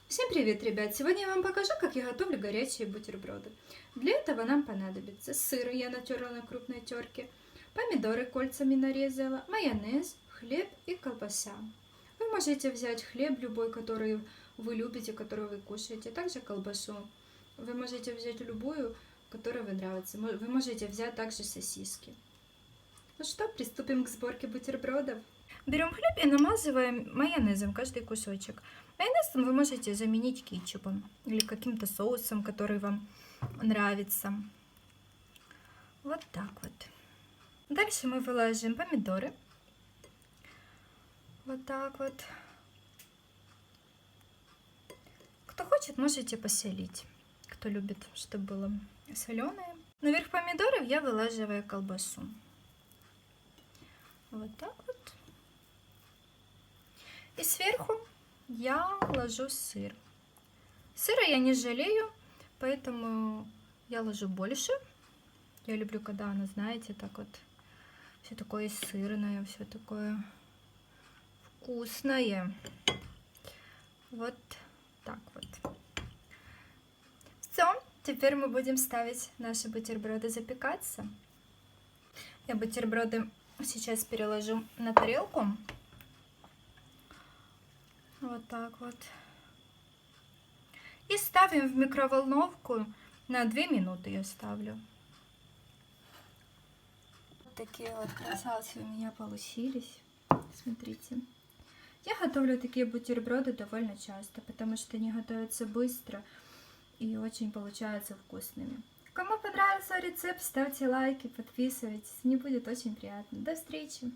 Всем привет, ребят! Сегодня я вам покажу, как я готовлю горячие бутерброды. Для этого нам понадобится сыр, я натерла на крупной терке, помидоры кольцами нарезала, майонез, хлеб и колбаса. Вы можете взять хлеб любой, который вы любите, который вы кушаете, также колбасу. Вы можете взять любую, которая вам нравится. Вы можете взять также сосиски. Ну что, приступим к сборке бутербродов. Берем хлеб и намазываем майонезом каждый кусочек. Майонез вы можете заменить кетчупом или каким-то соусом, который вам нравится. Вот так вот. Дальше мы выложим помидоры. Вот так вот. Кто хочет, можете посолить. Кто любит, чтобы было соленое. Наверх помидоров я вылаживаю колбасу. Вот так вот. И сверху я ложу сыр. Сыра я не жалею, поэтому я ложу больше. Я люблю, когда оно, знаете, так вот все такое сырное, все такое вкусное. Вот так вот. Все, теперь мы будем ставить наши бутерброды запекаться. Я бутерброды сейчас переложу на тарелку. Вот так вот. И ставим в микроволновку на 2 минуты я ставлю. Вот такие вот красавцы у меня получились. Смотрите. Я готовлю такие бутерброды довольно часто, потому что они готовятся быстро и очень получаются вкусными. Кому понравился рецепт, ставьте лайки, подписывайтесь. Мне будет очень приятно. До встречи!